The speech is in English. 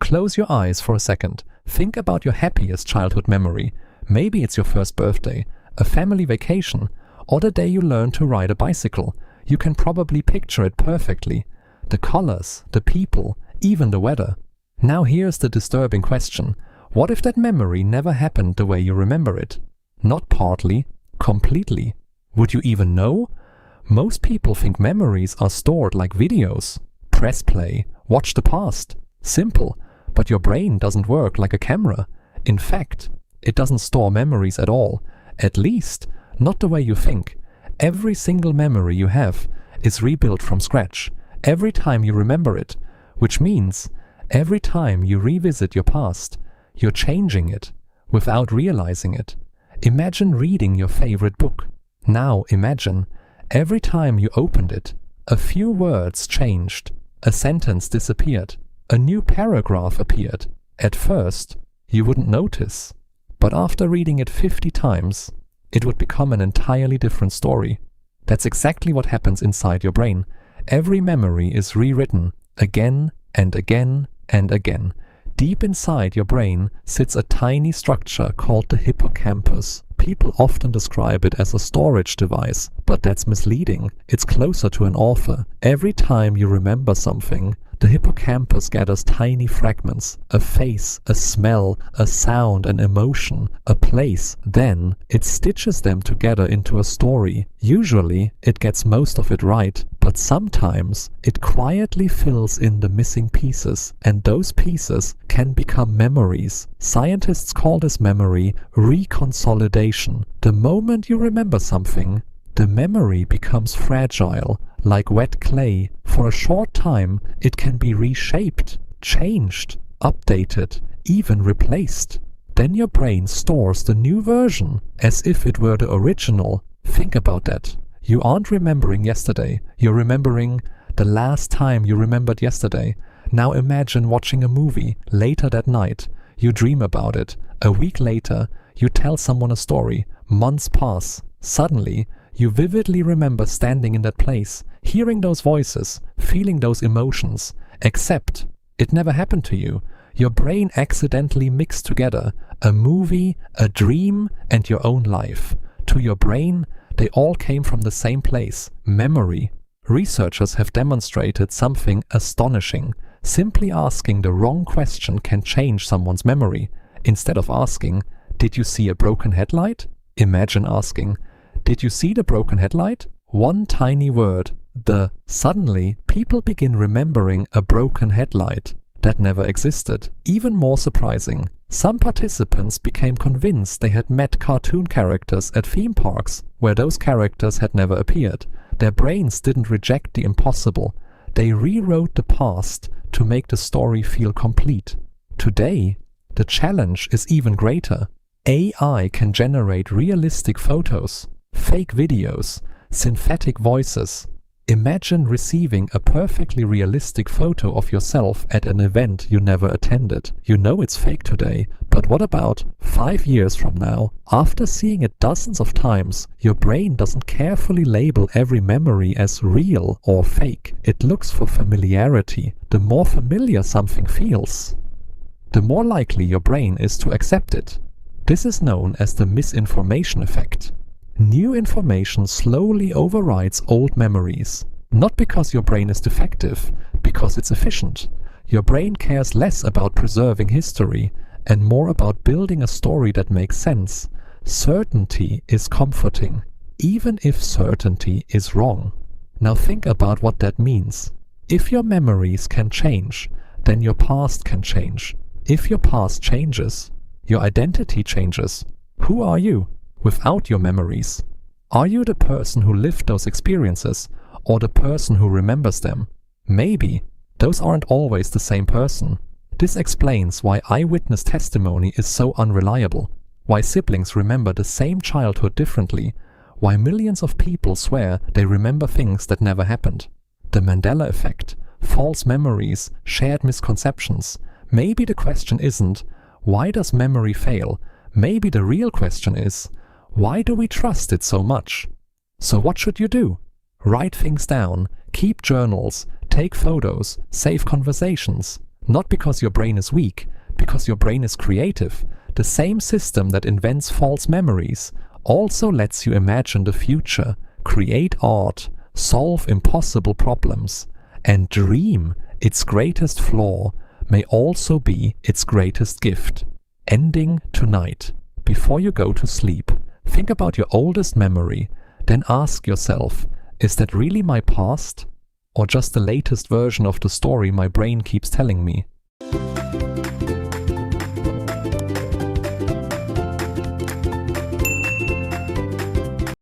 Close your eyes for a second. Think about your happiest childhood memory. Maybe it's your first birthday, a family vacation, or the day you learned to ride a bicycle. You can probably picture it perfectly. The colors, the people, even the weather. Now here's the disturbing question. What if that memory never happened the way you remember it? Not partly, completely. Would you even know? Most people think memories are stored like videos. Press play, watch the past. Simple, but your brain doesn't work like a camera. In fact, it doesn't store memories at all. At least, not the way you think. Every single memory you have is rebuilt from scratch every time you remember it, which means every time you revisit your past, you're changing it without realizing it. Imagine reading your favorite book. Now imagine every time you opened it, a few words changed, a sentence disappeared, a new paragraph appeared. At first, you wouldn't notice, but after reading it 50 times, it would become an entirely different story. That's exactly what happens inside your brain. Every memory is rewritten again and again and again. Deep inside your brain sits a tiny structure called the hippocampus. People often describe it as a storage device, but that's misleading. It's closer to an author. Every time you remember something, the hippocampus gathers tiny fragments, a face, a smell, a sound, an emotion, a place. Then it stitches them together into a story. Usually it gets most of it right, but sometimes it quietly fills in the missing pieces, and those pieces can become memories. Scientists call this memory reconsolidation. The moment you remember something, the memory becomes fragile, like wet clay. For a short time, it can be reshaped, changed, updated, even replaced. Then your brain stores the new version as if it were the original. Think about that. You aren't remembering yesterday. You're remembering the last time you remembered yesterday. Now imagine watching a movie later that night. You dream about it. A week later, you tell someone a story. Months pass. Suddenly, you vividly remember standing in that place, hearing those voices, feeling those emotions, except it never happened to you. Your brain accidentally mixed together a movie, a dream, and your own life. To your brain, they all came from the same place, memory. Researchers have demonstrated something astonishing. Simply asking the wrong question can change someone's memory. Instead of asking, "Did you see a broken headlight?" Imagine asking, "Did you see the broken headlight?" One tiny word, the suddenly people begin remembering a broken headlight that never existed. Even more surprising, some participants became convinced they had met cartoon characters at theme parks where those characters had never appeared. Their brains didn't reject the impossible. They rewrote the past to make the story feel complete. Today, the challenge is even greater. AI can generate realistic photos, fake videos, synthetic voices. Imagine receiving a perfectly realistic photo of yourself at an event you never attended. You know it's fake today, but what about 5 years from now? After seeing it dozens of times, your brain doesn't carefully label every memory as real or fake. It looks for familiarity. The more familiar something feels, the more likely your brain is to accept it. This is known as the Misinformation Effect. New information slowly overrides old memories. Not because your brain is defective, because it's efficient. Your brain cares less about preserving history and more about building a story that makes sense. Certainty is comforting, even if certainty is wrong. Now think about what that means. If your memories can change, then your past can change. If your past changes, your identity changes. Who are you without your memories? Are you the person who lived those experiences or the person who remembers them? Maybe those aren't always the same person. This explains why eyewitness testimony is so unreliable, why siblings remember the same childhood differently, why millions of people swear they remember things that never happened. The Mandela Effect, false memories, shared misconceptions. Maybe the question isn't, why does memory fail? Maybe the real question is, why do we trust it so much? So what should you do? Write things down, keep journals, take photos, save conversations. Not because your brain is weak, because your brain is creative. The same system that invents false memories also lets you imagine the future, create art, solve impossible problems, and dream. Its greatest flaw may also be its greatest gift. Ending tonight. Before you go to sleep, think about your oldest memory, then ask yourself, is that really my past? Or just the latest version of the story my brain keeps telling me?